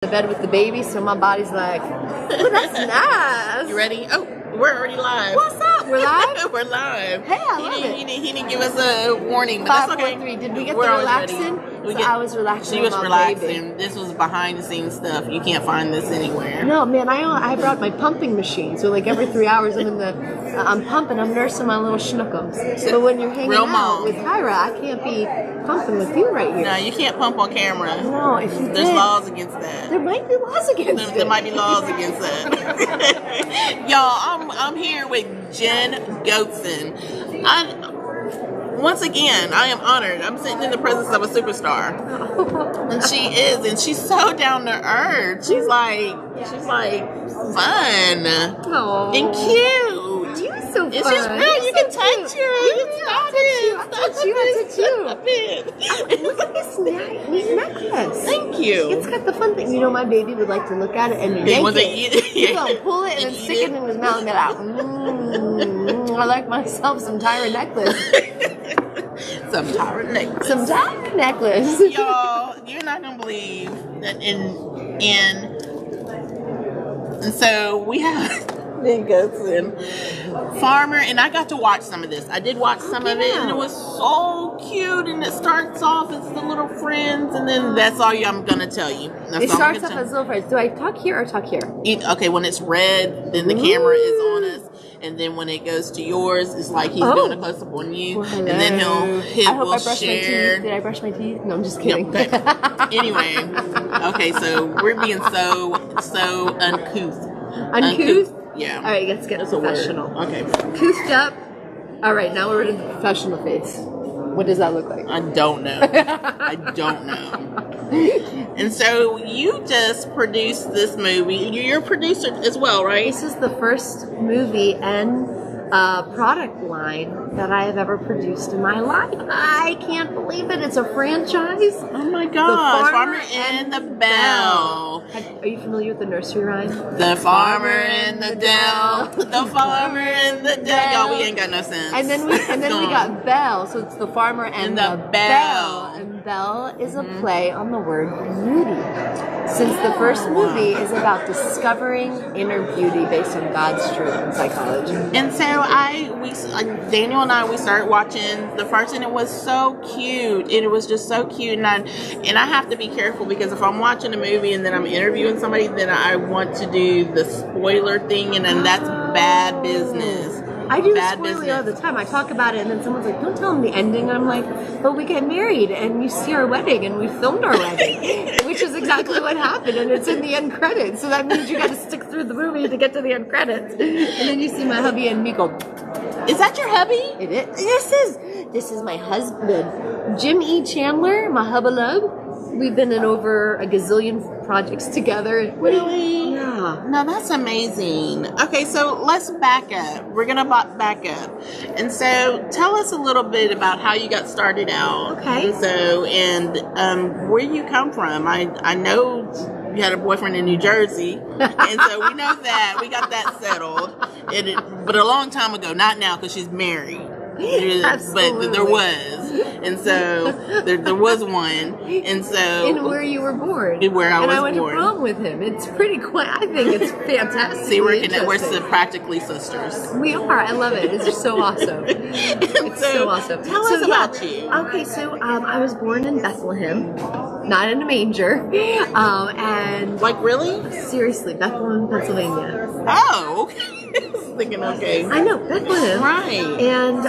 the bed with the baby, so my body's like, oh, that's nice. You ready? Oh, we're already live. What's up? We're live? We're live. Hey, I love it. He didn't give us a warning, but 5, that's okay. 4, 3. Did we get We're the always relaxing? ready. I was relaxing. She was with my relaxing. baby. This was behind the scenes stuff. You can't find this anywhere. No, man, I brought my pumping machine. So like every 3 hours I'm pumping, I'm nursing my little schnookums. But when you're hanging out with Tyra, I can't be pumping with you right here. No, you can't pump on camera. No, if you There's did, laws against that. there might be laws against it. There might be laws against that. Y'all, I'm here with Jenn Gotzon. Once again, I am honored. I'm sitting in the presence of a superstar. And she is, and she's so down to earth. She's like fun and cute. You're so fun. It's just real. You can touch her. I'll touch you. Look at this neat necklace. Thank you. It's got the fun thing. You know, my baby would like to look at it and yank it. He's going to pull it and then stick it in his mouth and be like, I like myself some Tyra necklace. Some Tyra necklace. Some Tyra necklace. Y'all, you're not going to believe that and so we have Jenn Gotzon, farmer, and I got to watch some of this. I did watch some of it, and it was so cute. And it starts off as the little friends, and then that's all I'm gonna tell you. It starts off as little friends. Do I talk here or talk here? Okay, when it's red, then the camera is on us. And then when it goes to yours, it's like he's doing a close up on you, and then he'll share. Did I brush my teeth? No, I'm just kidding. No, okay. Anyway, okay, so we're being so uncouth. Uncouth? Yeah. All right, let's get professional. Okay. Couthed up. All right, now we're in the professional phase. What does that look like? I don't know. I don't know. And so you just produced this movie. You're a producer as well, right? This is the first movie and product line that I have ever produced in my life. I can't believe it. It's a franchise. Oh my gosh. The Farmer and the Belle. Are you familiar with the nursery rhyme? The farmer in the dell. The farmer in the dell. Y'all, we ain't got no sense. And then we got Belle, so it's the farmer and the Belle. And Belle is a play on the word beauty. Since the first movie is about discovering inner beauty based on God's truth and psychology. And so Daniel and I, we started watching the first, and it was so cute. And it was just so cute. And I have to be careful, because if I'm watching a movie and then I'm interviewing somebody, then I want to do the spoiler thing, and then that's bad business. I do spoiler all the time. I talk about it, and then someone's like, don't tell them the ending. And I'm like, but we get married, and you see our wedding, and we filmed our wedding, which is exactly what happened, and it's in the end credits. So that means you got to stick through the movie to get to the end credits. And then you see my hubby and me go, is that your hubby? It is. This is my husband, Jim E. Chandler, my hubba-lub. We've been in over a gazillion projects together. Really? Yeah. No, that's amazing. Okay, so let's back up. We're going to back up. And so tell us a little bit about how you got started out. Okay. And where you come from. I know you had a boyfriend in New Jersey, and so we know that. We got that settled. But a long time ago, not now because she's married. Absolutely. But there was. And so there was one. And so in where you were born. Where I was born. And I went to prom with him. It's pretty cool. I think it's fantastic. See, we're practically sisters. We are. I love it. It's just so awesome. It's so awesome. Tell us about you. Okay, so I was born in Bethlehem, not in a manger. And like, really? Seriously, Bethlehem, Pennsylvania. Oh, okay. I was thinking, okay. I know, Bethlehem. Right. And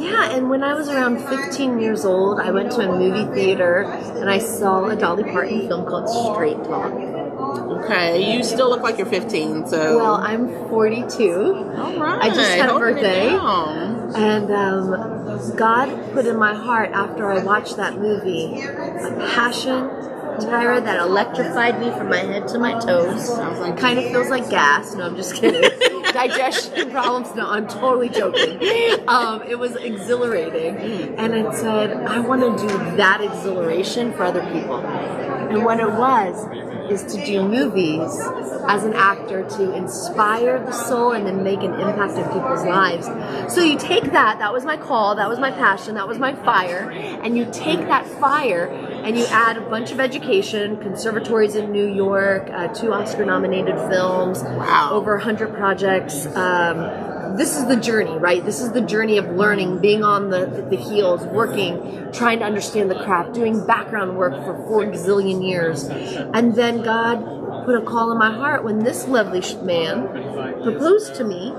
and when I was around 15 years old, I went to a movie theater and I saw a Dolly Parton film called Straight Talk. Okay, you still look like you're 15, so. Well, I'm 42. All right. I just had a birthday. And God put in my heart, after I watched that movie, a passion, Tyra, that electrified me from my head to my toes. Kind of feels like gas. No, I'm just kidding. Digestion problems. No, I'm totally joking. It was exhilarating. And I said, I want to do that exhilaration for other people. And what it was is to do movies as an actor to inspire the soul and then make an impact in people's lives. So you take that was my call, that was my passion, that was my fire, and you take that fire And you add a bunch of education, conservatories in New York, 2 Oscar-nominated films, over 100 projects. This is the journey, right? This is the journey of learning, being on the heels, working, trying to understand the craft, doing background work for 4 gazillion years. And then God put a call in my heart when this lovely man proposed to me.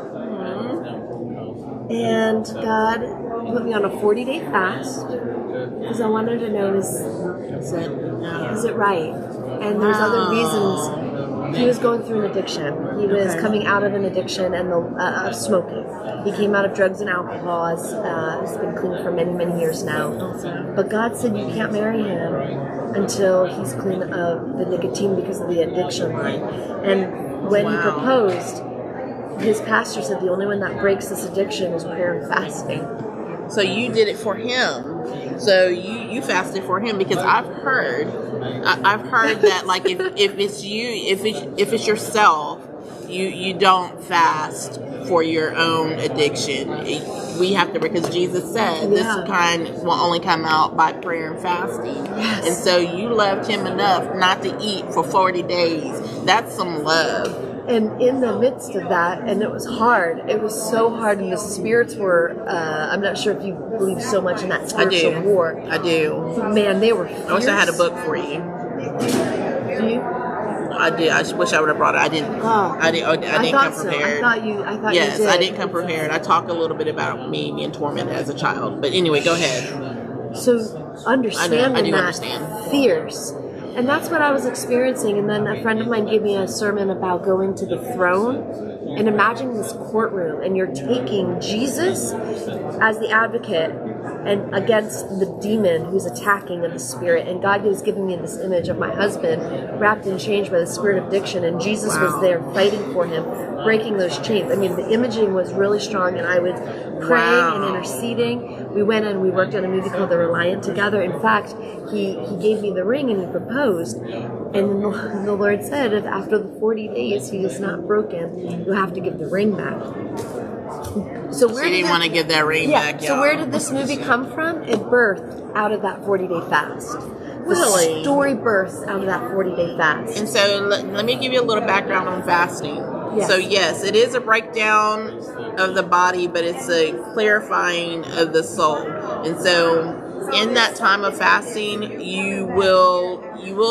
And God put me on a 40-day fast because I wanted to know, is it right? And there's other reasons. He was going through an addiction. He was coming out of an addiction and of smoking. He came out of drugs and alcohol. He's been clean for many, many years now. But God said you can't marry him until he's clean of the nicotine because of the addiction line. And when he proposed, his pastor said the only one that breaks this addiction is prayer and fasting. So you did it for him. So you fasted for him, because I've heard that, like, if it's you, if it's yourself, you don't fast for your own addiction. We have to, because Jesus said this kind will only come out by prayer and fasting. Yes. And so you loved him enough not to eat for 40 days. That's some love. And in the midst of that, and it was hard. It was so hard, and the spirits were, I'm not sure if you believe so much in that spiritual war. I do. Man, they were fierce. I wish I had a book for you. Do you? I did. I wish I would have brought it. I didn't. I didn't come prepared. I thought you yes, did. I didn't come prepared. I talk a little bit about me being tormented as a child. But anyway, go ahead. So understanding I do that understand. Fierce. And that's what I was experiencing. And then a friend of mine gave me a sermon about going to the throne and imagining this courtroom, and you're taking Jesus as the advocate and against the demon who's attacking in the spirit. And God was giving me this image of my husband wrapped in chains by the spirit of addiction, and Jesus was there fighting for him, breaking those chains. I mean, the imaging was really strong, and I was praying and interceding. We went and we worked on a movie called The Reliant together. In fact, he gave me the ring and he proposed. And the Lord said, if after the 40 days he is not broken, you have to give the ring back. So you didn't want to give that ring back, y'all. So where did this movie come from? It birthed out of that 40-day fast. Really? The story birthed out of that 40-day fast. And so let me give you a little background on fasting. Yes. So yes, it is a breakdown of the body, but it's a clarifying of the soul. And so in that time of fasting, you will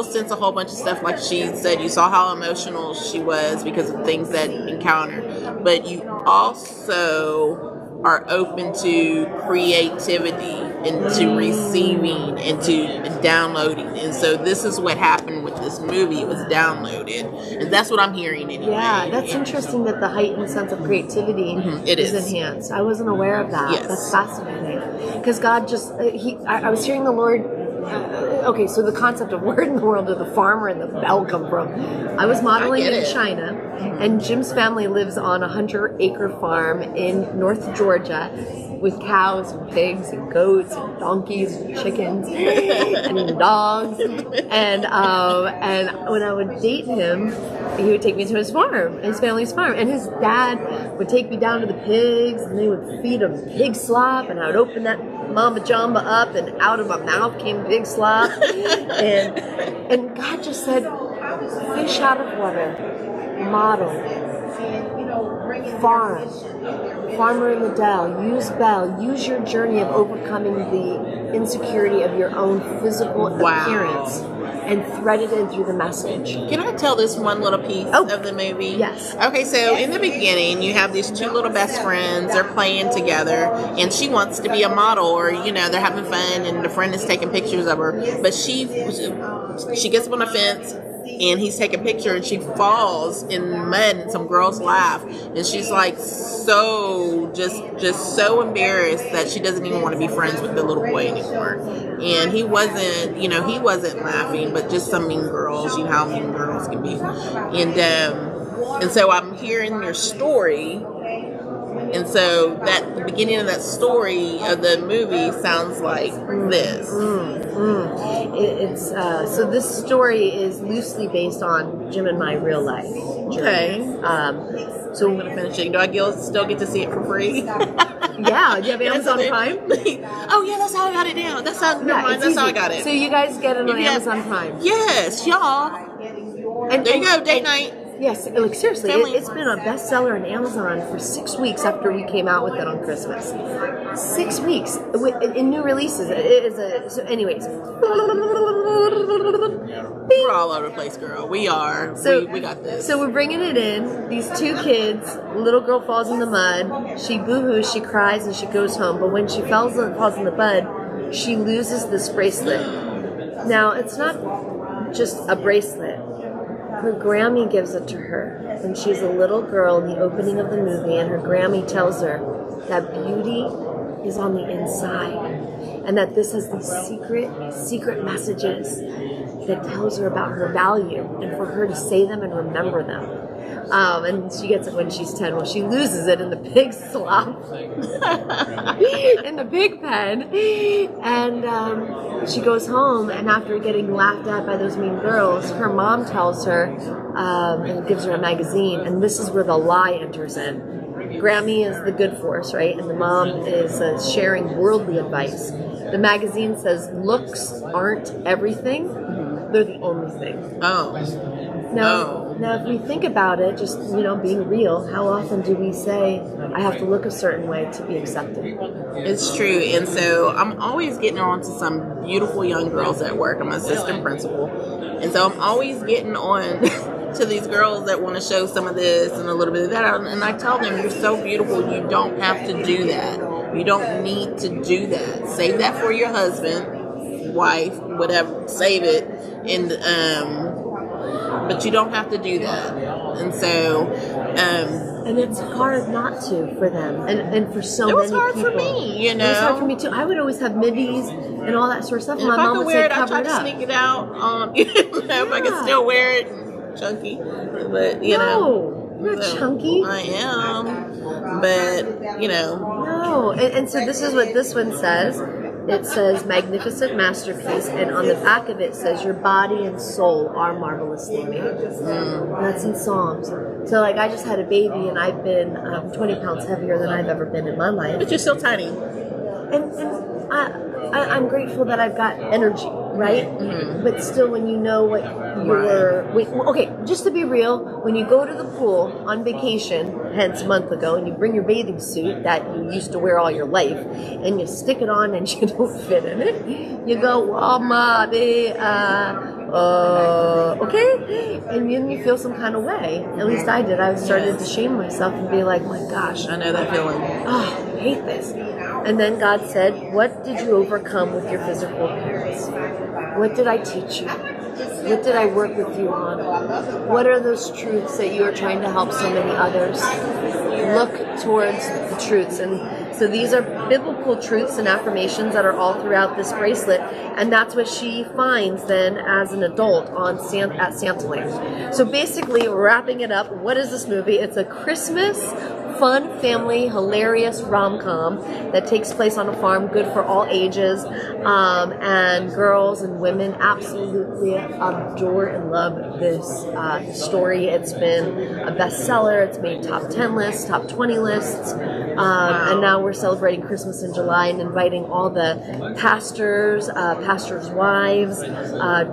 sense a whole bunch of stuff. Like she said, you saw how emotional she was because of things that encountered, but you also are open to creativity and to receiving and to downloading. And so this is what happened with this movie. It was downloaded, and that's what I'm hearing anyway. Yeah, that's interesting that the heightened sense of creativity is enhanced. I wasn't aware of that. Yes. That's fascinating. Because God just, I was hearing the Lord, okay, so the concept of where in the world did the farmer and the bell come from? I was modeling in China, and Jim's family lives on a 100-acre farm in North Georgia with cows and pigs and goats and donkeys and chickens and dogs. And when I would date him, he would take me to his farm, his family's farm. And his dad would take me down to the pigs, and they would feed him pig slop, and I would open that Mama Jamba up, and out of my mouth came pig slop. and God just said, fish out of water, model, farmer in the dell, use bell, use your journey of overcoming the insecurity of your own physical appearance, and thread it in through the message. Can I tell this one little piece of the movie? Yes. Okay, so in the beginning, you have these 2 little best friends. They're playing together, and she wants to be a model, or, they're having fun, and the friend is taking pictures of her. But she gets up on a fence, and he's taking a picture, and she falls in the mud, and some girls laugh, and she's like so so embarrassed that she doesn't even want to be friends with the little boy anymore. And he wasn't laughing, but just some mean girls, how mean girls can be. And so I'm hearing your story, And so the beginning of that story of the movie sounds like this. It's so this story is loosely based on Jim and my real life journey. Okay. So I'm gonna finish it. Do I still get to see it for free? Yeah. Do you have Amazon Prime? Oh yeah, that's how I got it down. That's how. Never mind. That's how I got it. So you guys get it on Amazon Prime. Yes, y'all. And there you go, date night. Yes, like seriously, it's been a bestseller on Amazon for 6 weeks after we came out with it on Christmas. 6 weeks in new releases. It is so anyways. We're all over the place, girl. We are. So we got this. So we're bringing it in. These 2 kids. Little girl falls in the mud. She boo-hoos. She cries and she goes home. But when she falls in the mud, she loses this bracelet. Now it's not just a bracelet. Her Grammy gives it to her when she's a little girl in the opening of the movie, and her Grammy tells her that beauty is on the inside, and that this has these secret messages that tells her about her value, and for her to say them and remember them. And she gets it when she's 10. Well, she loses it in the pig slop, in the pig pen, and she goes home, and after getting laughed at by those mean girls, her mom tells her and gives her a magazine, and this is where the lie enters in. Grammy is the good force, right? And the mom is sharing worldly advice. The magazine says looks aren't everything; they're the only thing. Now, if we think about it, just, being real, how often do we say, I have to look a certain way to be accepted? It's true. And so I'm always getting on to some beautiful young girls at work. I'm an assistant principal. And so I'm always getting on to these girls that want to show some of this and a little bit of that. And I tell them, you're so beautiful. You don't have to do that. You don't need to do that. Save that for your husband, wife, whatever. Save it. But you don't have to do that. And so and it's hard not to for them, and for so many people. It was hard for me, It was hard for me too. I would always have middies and all that sort of stuff. And my mom would say, I tried to sneak it out. If I could still wear it, chunky. But you're not chunky. I am. But No, and so this is what this one says. It says magnificent masterpiece, and on the back of it says your body and soul are marvelously made. That's in Psalms. So I just had a baby, and I've been 20 pounds heavier than I've ever been in my life. But you're still tiny. And I'm grateful that I've got energy, right? Mm-hmm. But still, when you know what okay, just to be real, when you go to the pool on vacation, hence a month ago, and you bring your bathing suit that you used to wear all your life, and you stick it on and you don't fit in it, you go, well, mommy, okay? And then you feel some kind of way. At least I did. I started to shame myself and be like, oh my gosh. I know that feeling. Oh, I hate this. And then God said, what did you overcome with your physical appearance? What did I teach you? What did I work with you on? What are those truths that you are trying to help so many others? Look towards the truths. And so these are biblical truths and affirmations that are all throughout this bracelet. And that's what she finds then as an adult at Santaland. So basically, wrapping it up, what is this movie? It's a Christmas fun, family, hilarious rom-com that takes place on a farm, good for all ages, and girls and women absolutely adore and love this story. It's been a bestseller. It's made top 10 lists, top 20 lists, and now we're celebrating Christmas in July and inviting all the pastors, pastors' wives,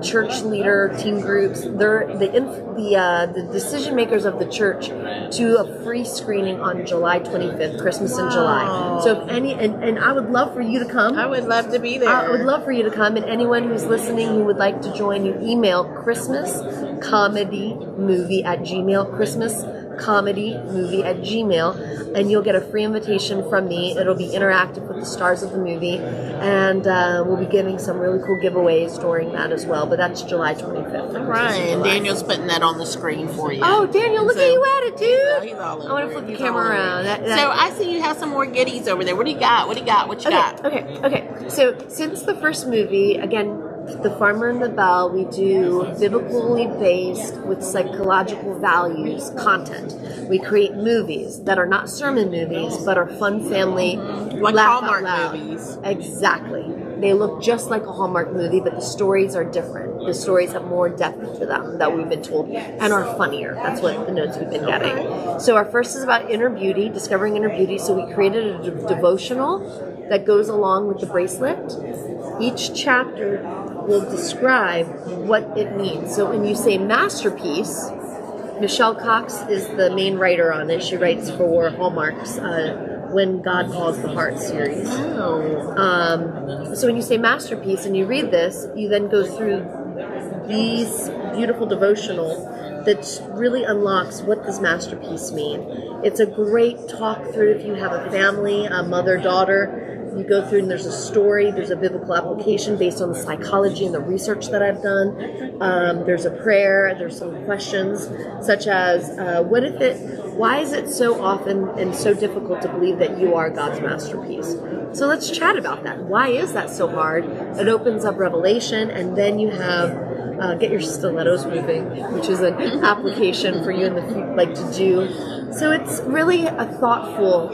church leader, team groups, the decision makers of the church to a free screening on July 25th, Christmas in July. So if and I would love for you to come. I would love to be there. I would love for you to come, and anyone who's listening who would like to join, you email christmascomedymovie@gmail.com, christmascomedymovie@gmail.com, and you'll get a free invitation from me. It'll be interactive with the stars of the movie, and we'll be giving some really cool giveaways during that as well, but that's July 25th. All right, and Daniel's putting that on the screen for you. Oh, Daniel, look at you at it, dude. He's all over. I want to flip the camera around. So I see you have some more goodies over there. What do you got? What you got? Okay. So since the first movie, again, The Farmer and the Belle, we do biblically based with psychological values content. We create movies that are not sermon movies, but are fun family, like laugh Hallmark out loud. movies. Exactly. They look just like a Hallmark movie, but the stories are different. The stories have more depth to them that we've been told and are funnier. That's what the notes we've been getting. So our first is about inner beauty, discovering inner beauty. So we created a devotional that goes along with the bracelet. Each chapter will describe what it means. So when you say masterpiece, Michelle Cox is the main writer on it. She writes for Hallmark's When God Calls the Heart series. So when you say masterpiece and you read this, you then go through these beautiful devotional that really unlocks what does masterpiece mean. It's a great talk through if you have a family, a mother, daughter. You go through and there's a story, there's a biblical application based on the psychology and the research that I've done. There's a prayer, there's some questions such as, why is it so often and so difficult to believe that you are God's masterpiece? So let's chat about that. Why is that so hard? It opens up revelation, and then you have get your stilettos moving, which is an application for you in the future, to do. So it's really a thoughtful,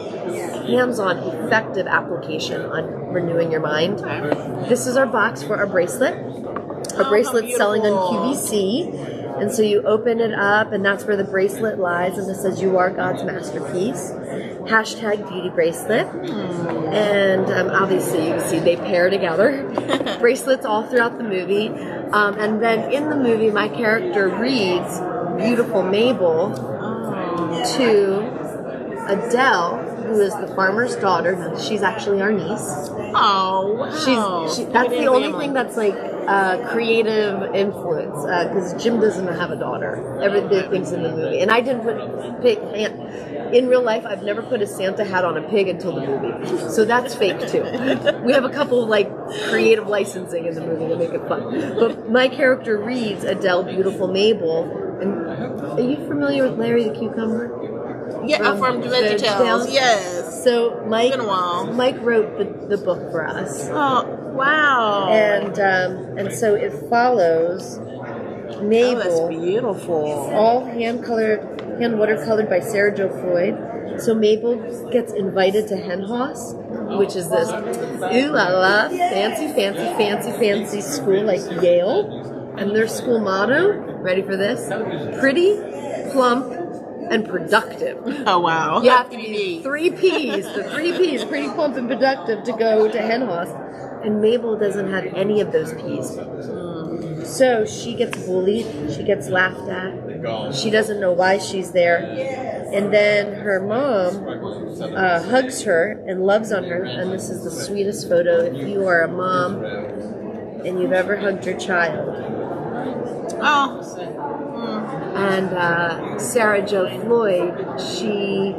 hands-on, effective application on renewing your mind. This is our box for our bracelet. Our bracelet's selling on QVC. And so you open it up, and that's where the bracelet lies, and it says, "You are God's masterpiece." #beauty bracelet. And obviously you can see they pair together. Bracelets all throughout the movie. And then in the movie, my character reads beautiful Mabel to Adele, who is the farmer's daughter. Now, she's actually our niece. Oh, wow. That's the only thing that's creative influence, because Jim doesn't have a daughter. Everything's in the movie. And I didn't put in real life, I've never put a Santa hat on a pig until the movie. So that's fake too. We have a couple of creative licensing in the movie to make it fun. But my character reads Adele, beautiful Mabel. And are you familiar with Larry the Cucumber? Yeah, from VeggieTales. Yes. So Mike, it's been a while. Mike wrote the book for us. Oh, wow. And so it follows Mabel. Oh, that's beautiful. All hand watercolored by Sarah Jo Floyd. So Mabel gets invited to Hen House, which is this ooh la la fancy school like Yale. And their school motto, ready for this? Pretty, plump, and productive. Oh, wow. You have to be 3 P's, pretty, plump, and productive to go to Hen House. And Mabel doesn't have any of those P's. So she gets bullied, she gets laughed at, she doesn't know why she's there. And then her mom hugs her and loves on her, and this is the sweetest photo. If you are a mom and you've ever hugged your child. Oh. And Sarah Jo Floyd, she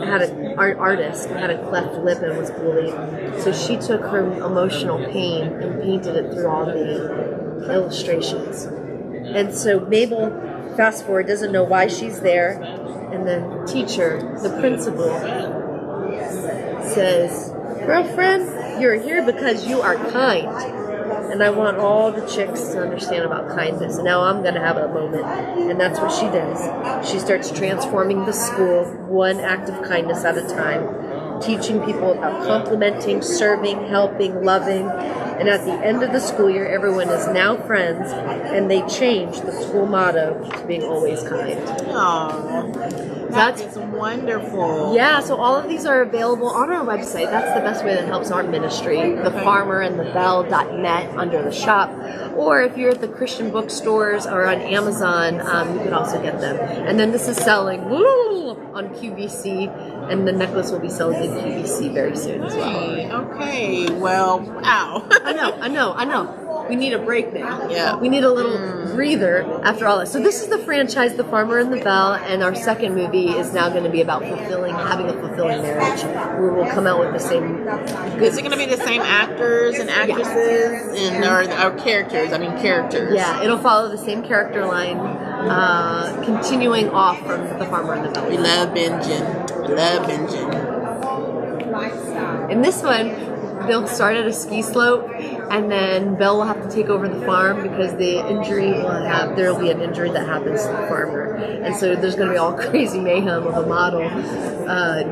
had an artist, had a cleft lip and was bullied. So she took her emotional pain and painted it through all the illustrations. And so Mabel, fast forward, doesn't know why she's there. And then teacher, the principal, says, "Girlfriend, you're here because you are kind." And I want all the chicks to understand about kindness. And now I'm going to have a moment. And that's what she does. She starts transforming the school one act of kindness at a time, teaching people about complimenting, serving, helping, loving. And at the end of the school year, everyone is now friends, and they change the school motto to being always kind. Oh, that's wonderful. Yeah, so all of these are available on our website. That's the best way that helps our ministry, thefarmerandthebell.net under the shop. Or if you're at the Christian bookstores or on Amazon, you can also get them. And then this is selling on QVC, and the necklace will be selling in QVC very soon as well. Okay, well, wow. I know. We need a break now. Yeah. We need a little breather after all this. So this is the franchise, The Farmer and the Belle, and our second movie is now going to be about having a fulfilling marriage, where we'll come out with the same. Is it going to be the same actors and actresses and our characters? Characters. Yeah, it'll follow the same character line, continuing off from The Farmer and the Belle. We love binging. In this one, they'll start at a ski slope, And then Belle will have to take over the farm because there will be an injury that happens to the farmer. And so there's going to be all crazy mayhem of a model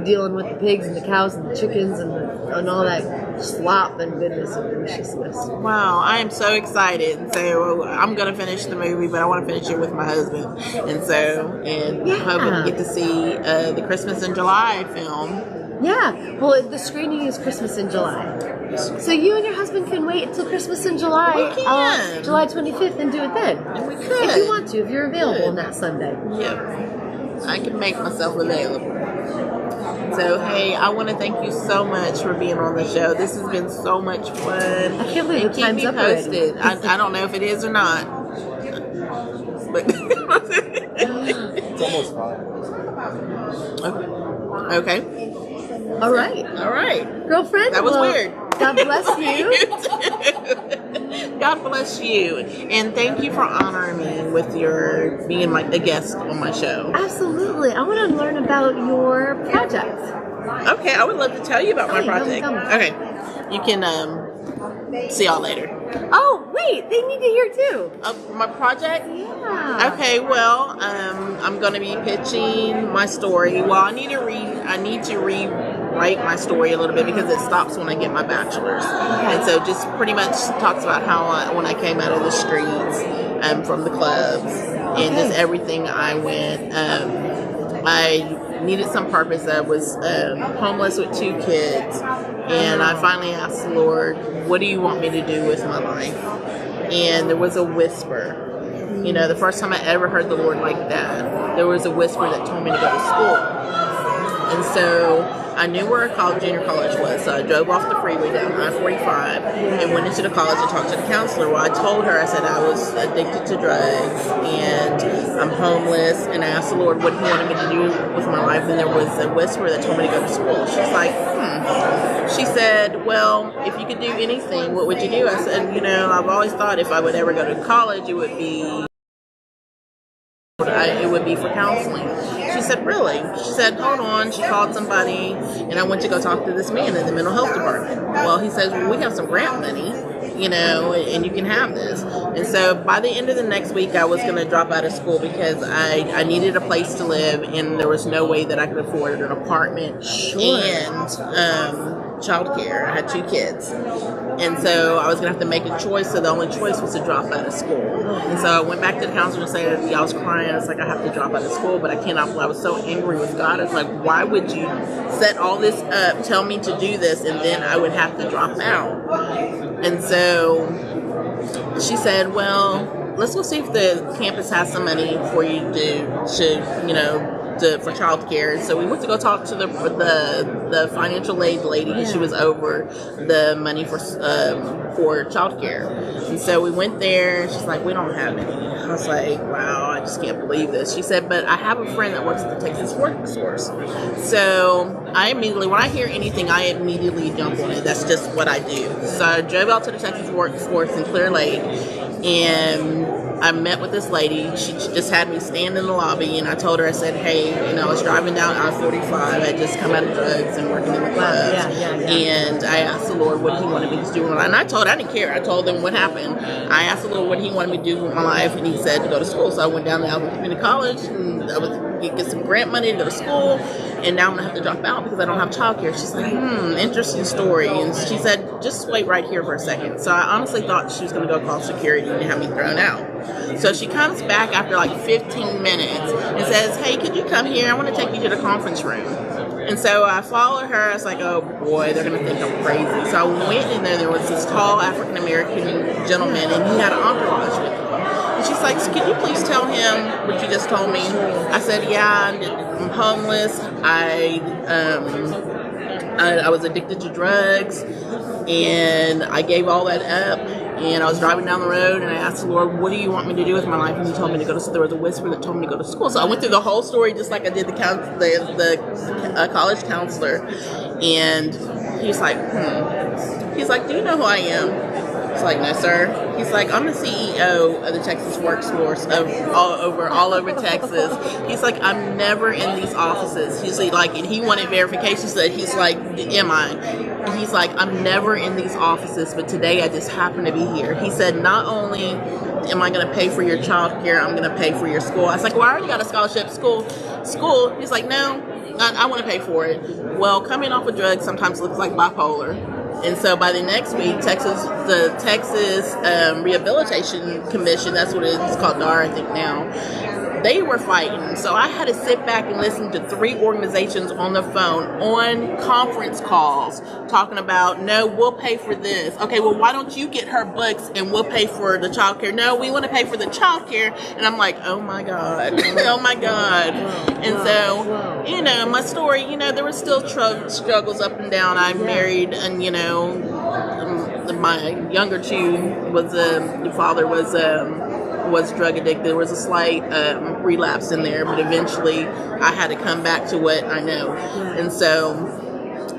dealing with the pigs and the cows and the chickens and all that slop and goodness and deliciousness. Wow, I am so excited. So I'm going to finish the movie, but I want to finish it with my husband. And I'm hoping to get to see the Christmas in July film. Yeah, well, the screening is Christmas in July. So you and your husband can wait until Christmas in July, We can. July 25th, and do it then. And we could. If you want to, if you're available on that Sunday. Yep. I can make myself available. So, hey, I want to thank you so much for being on the show. This has been so much fun. I can't believe the time's up posted. already. I don't know if it is or not. But It's almost 5. Okay. All right. All right. Girlfriend? That was weird. God bless you. God bless you. And thank you for honoring me with your being like a guest on my show. Absolutely. I want to learn about your project. Okay, I would love to tell you about my Tell project. me. Okay. You can see y'all later. Oh, wait. They need to hear too. My project? Yeah. Okay, well, I'm going to be pitching my story. Well, I need to rewrite my story a little bit because it stops when I get my bachelor's. Okay. And so just pretty much talks about how when I came out of the streets from the clubs and just everything I went. I needed some purpose. I was homeless with 2 kids. And I finally asked the Lord, what do you want me to do with my life? And there was a whisper. You know, the first time I ever heard the Lord like that, there was a whisper that told me to go to school. And so I knew where a junior college was. So I drove off the freeway down I-45 and went into the college and talked to the counselor. Well, I told her, I said I was addicted to drugs and I'm homeless. And I asked the Lord what he wanted me to do with my life. And there was a whisper that told me to go to school. She's like, She said, well, if you could do anything, what would you do? I said, I've always thought if I would ever go to college, it would be for counseling. She said, really? She said, hold on. She called somebody, and I went to go talk to this man in the mental health department. Well, he says, well, we have some grant money, and you can have this. And so by the end of the next week, I was going to drop out of school because I needed a place to live, and there was no way that I could afford an apartment and childcare. I had 2 kids. And so I was going to have to make a choice. So the only choice was to drop out of school. And so I went back to the counselor and said, I was crying. I was like, I have to drop out of school, but I cannot. I was so angry with God. I was like, why would you set all this up, tell me to do this, and then I would have to drop out? And so she said, well, let's go see if the campus has some money for you for child care. And so we went to go talk to the financial aid lady. Yeah. She was over the money for child care. And so we went there and she's like, we don't have any. I was like, wow, I just can't believe this. She said, but I have a friend that works at the Texas Workforce. So when I hear anything, I immediately jump on it. That's just what I do. So I drove out to the Texas Workforce in Clear Lake and I met with this lady. She just had me stand in the lobby, and I told her, I said, hey, I was driving down I-45. I had just come out of drugs and working in the clubs. And I asked the Lord what he wanted me to do with my life. And I told her, I didn't care. I told him what happened. I asked the Lord what he wanted me to do with my life, and he said to go to school. So I went down to Alabama Community College, and I would get some grant money to go to school. And now I'm going to have to drop out because I don't have childcare. She's like, interesting story. And she said, just wait right here for a second. So I honestly thought she was going to go call security and have me thrown out. So she comes back after like 15 minutes and says, hey, could you come here? I want to take you to the conference room. And so I followed her. I was like, oh boy, they're going to think I'm crazy. So I went in there. There was this tall African-American gentleman, and he had an entourage with him. And she's like, so could you please tell him what you just told me? I said, yeah, I'm homeless. I was addicted to drugs, and I gave all that up. And I was driving down the road, and I asked the Lord, what do you want me to do with my life? And he told me to go to school. There was a whisper that told me to go to school. So I went through the whole story just like I did the college counselor. And he's like, He's like, do you know who I am? It's like, no, sir. He's like, I'm the CEO of the Texas Workforce all over Texas. He's like, I'm never in these offices. He's like, and he wanted verification, so that he's like, am I? he's like, I'm never in these offices, but today I just happen to be here. He said, not only am I going to pay for your child care, I'm going to pay for your school. I was like, well, I already got a scholarship. School. He's like, no, I want to pay for it. Well, coming off of drugs sometimes looks like bipolar. And so by the next week, the Texas Rehabilitation Commission, that's what it's called, DAR, I think now, they were fighting. So I had to sit back and listen to 3 organizations on the phone, on conference calls, talking about, no, we'll pay for this. Okay, well, why don't you get her books and we'll pay for the child care? No, we want to pay for the child care. And I'm like, oh my God. Oh my God. And so, you know, my story, you know, there were still struggles up and down. I married, and, you know, my younger two the father was drug addicted. There was a slight relapse in there, but eventually I had to come back to what I know. And so,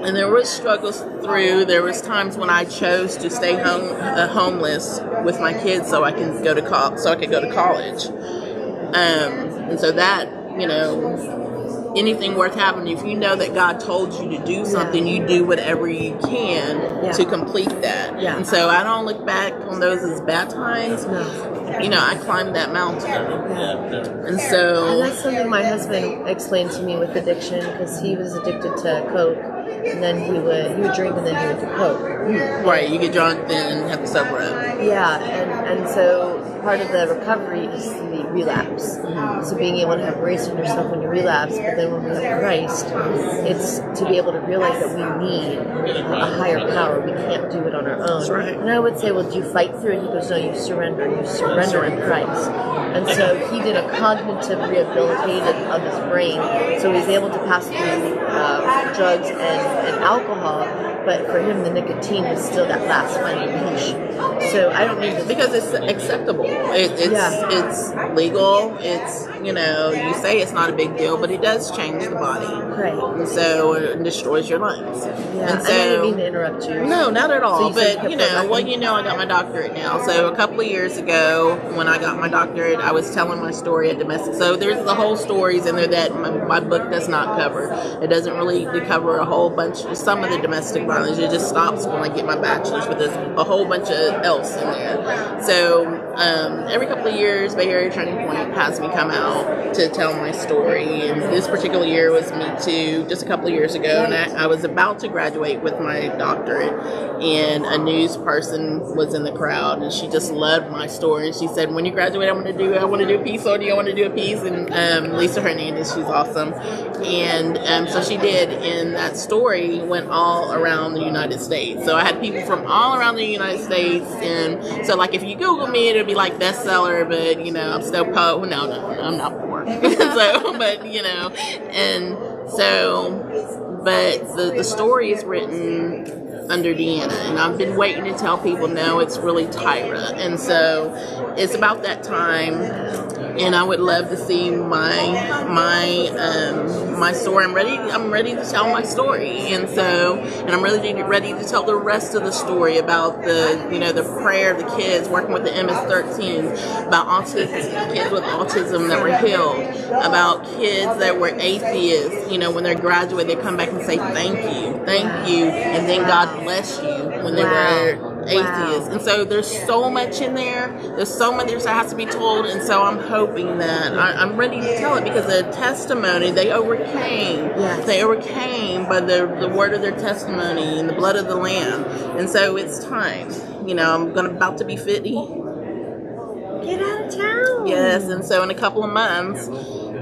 and there was struggles through. There was times when I chose to stay homeless with my kids so I could go to college. And so that, you know, anything worth having, if you know that God told you to do something, you do whatever you can to complete that. And so I don't look back on those as bad times. You know, I climbed that mountain. And so... And that's something my husband explained to me with addiction, because he was addicted to Coke, and then he would drink, and then he would do Coke. Right, you get drunk, then have to sober up. Yeah, and so part of the recovery is the relapse. So being able to have grace in yourself when you relapse, but then when we have Christ, it's to be able to realize that we need a higher power. We can't do it on our own. Right. And I would say, well, do you fight through it? He goes, no, you surrender in Christ. And so he did a cognitive rehabilitation of his brain, so he's able to pass through drugs and alcohol, but for him the nicotine was still that last final leash. So I don't mean to... Because it's acceptable. It's legal. It's, you know, you say it's not a big deal, but it does change the body. Right. And so it destroys your lungs. Yeah. And so, I didn't mean to interrupt you. No, not at all. So but, you know, well, you know, I got my doctorate now. So a couple of years ago, when I got my doctorate, I was telling my story at domestic. So there's the whole stories in there that my book does not cover. It doesn't really cover a whole bunch, some of the domestic violence. It just stops when I get my bachelor's, but there's a whole bunch of else in there. So every couple of years, Bay Area Turning Point has me come out to tell my story. And this particular year was Me Too, just a couple of years ago. And I was about to graduate with my doctorate, and a news person was in the crowd, and she just loved my story. And she said, when you graduate, I want to do a piece on you. I want to do a piece. And Lisa Hernandez, she's awesome. And so she did. And that story went all around the United States. So I had people from all around the United States. And so, like, if you Google me, it'll be like bestseller, but, you know, I'm still poor. No, I'm not poor. So, but, you know, and so, but the story is written under Deanna, and I've been waiting to tell people, no, it's really Tyra. And so it's about that time, and I would love to see my story. I'm ready to tell my story, and I'm ready to tell the rest of the story about the prayer of the kids, working with the MS-13s, about kids with autism that were healed, about kids that were atheists. You know, when they graduate, they come back and say thank you, and then God bless you when they were atheists. And so there's so much in there. There's so much that has to be told, and so I'm hoping that I'm ready to tell it, because the testimony, they overcame. Yes. They overcame by the word of their testimony and the blood of the Lamb. And so it's time. You know, I'm about to be 50. Get out of town. Yes, and so in a couple of months.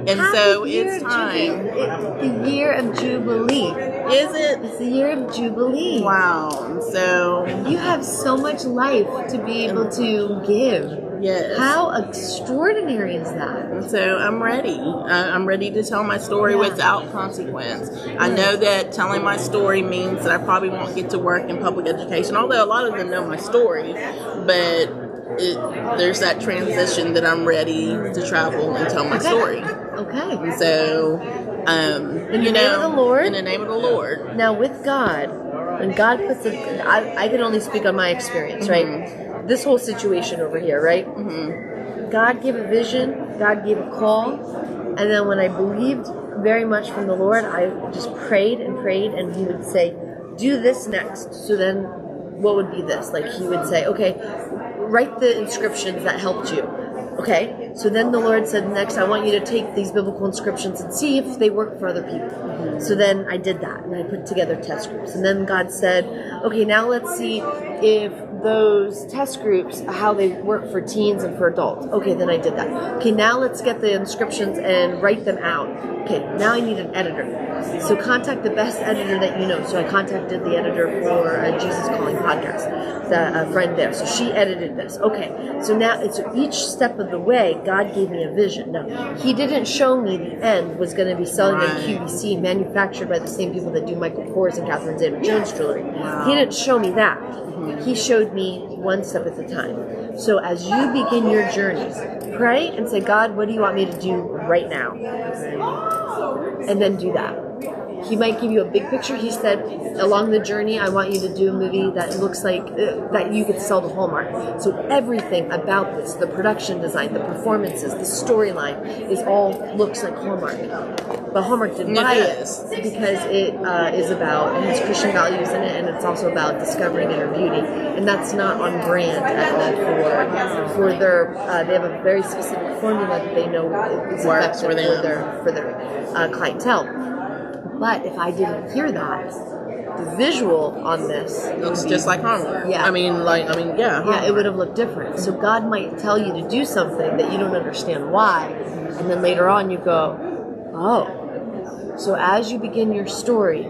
And so it's time. It's the year of Jubilee. Is it? It's the year of Jubilee. Wow. And so you have so much life to be able to give. Yes. How extraordinary is that? And so I'm ready. I'm ready to tell my story without consequence. I know that telling my story means that I probably won't get to work in public education, although a lot of them know my story, but there's that transition that I'm ready to travel and tell my story. Okay. And so, in the name of the Lord. In the name of the Lord. Now, with God, when God puts I can only speak on my experience, right? This whole situation over here, right? Mm-hmm. God gave a vision. God gave a call. And then when I believed very much from the Lord, I just prayed, and He would say, do this next. So then what would be this? Like he would say, okay, write the inscriptions that helped you. Okay, so then the Lord said, next, I want you to take these biblical inscriptions and see if they work for other people. So then I did that, and I put together test groups. And then God said, okay, now let's see if those test groups, how they work for teens and for adults. Okay, then I did that. Okay, now let's get the inscriptions and write them out. Okay, now I need an editor. So contact the best editor that you know. So I contacted the editor for Jesus Calling podcast, a friend there. So she edited this. Okay, so now it's each step of the way, God gave me a vision. Now, he didn't show me the end was going to be selling in QVC, manufactured by the same people that do Michael Kors and Catherine Zeta-Jones jewelry. Wow. He didn't show me that. He showed me one step at a time. So as you begin your journey, pray and say, God, what do you want me to do right now? And then do that. He might give you a big picture. He said, along the journey, I want you to do a movie that looks like that you could sell to Hallmark. So everything about this, the production design, the performances, the storyline, is all looks like Hallmark. But Hallmark didn't buy it because it is about, it has Christian values in it, and it's also about discovering inner beauty. And that's not on brand at all for their, they have a very specific formula that they know is effective for their clientele. But if I didn't hear that, the visual on this looks just like Hallmark. Yeah. Yeah, it would have looked different. So God might tell you to do something that you don't understand why, and then later on you go, oh. So as you begin your story,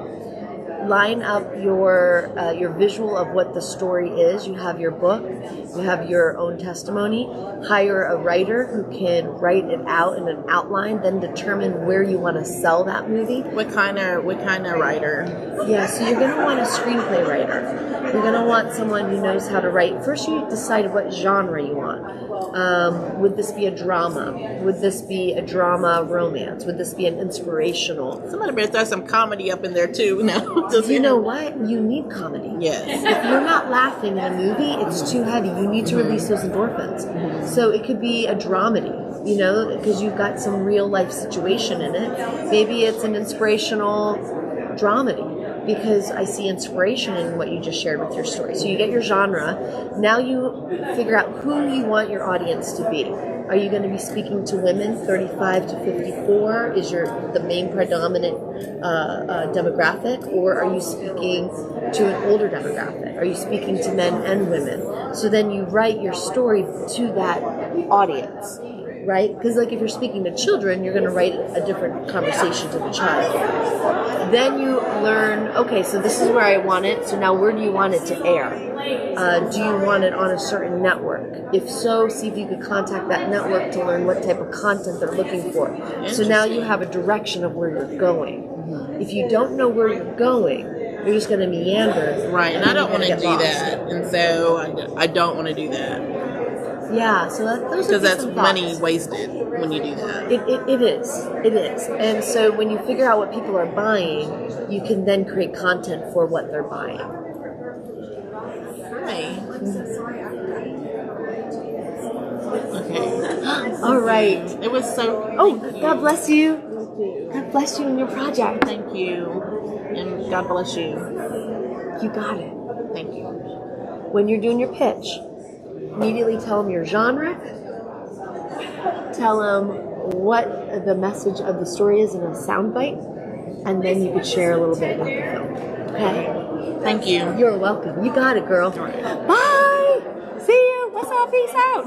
line up your visual of what the story is. You have your book, you have your own testimony. Hire a writer who can write it out in an outline, then determine where you want to sell that movie. What kind of writer? Yeah, so you're going to want a screenplay writer. You're going to want someone who knows how to write. First, you decide what genre you want. Would this be a drama? Would this be a drama romance? Would this be an inspirational? Somebody better throw some comedy up in there too. No, you know what? You need comedy. Yes. If you're not laughing in a movie, it's too heavy. You need to release those endorphins. So it could be a dramedy, you know, because you've got some real life situation in it. Maybe it's an inspirational dramedy, because I see inspiration in what you just shared with your story. So you get your genre. Now you figure out who you want your audience to be. Are you going to be speaking to women 35 to 54? Is the main predominant demographic? Or are you speaking to an older demographic? Are you speaking to men and women? So then you write your story to that audience, right? Because like if you're speaking to children, you're going to write a different conversation to the child. Then you learn, okay, so this is where I want it. So now where do you want it to air? Do you want it on a certain network? If so, see if you could contact that network to learn what type of content they're looking for. So now you have a direction of where you're going. If you don't know where you're going, you're just going to meander. Right, and I don't want to do that. And so I don't want to do that. Yeah, so those are because that's money wasted when you do that. It is. And so when you figure out what people are buying, you can then create content for what they're buying. Right. Okay. All right. It was so. Oh, God bless you. God bless you in your project. Thank you, and God bless you. You got it. Thank you. When you're doing your pitch, immediately tell them your genre. Tell them what the message of the story is in a soundbite, and then you could share a little bit about the film. Okay? Thank you. You're welcome. You got it, girl. Bye. See you. What's up? Peace out.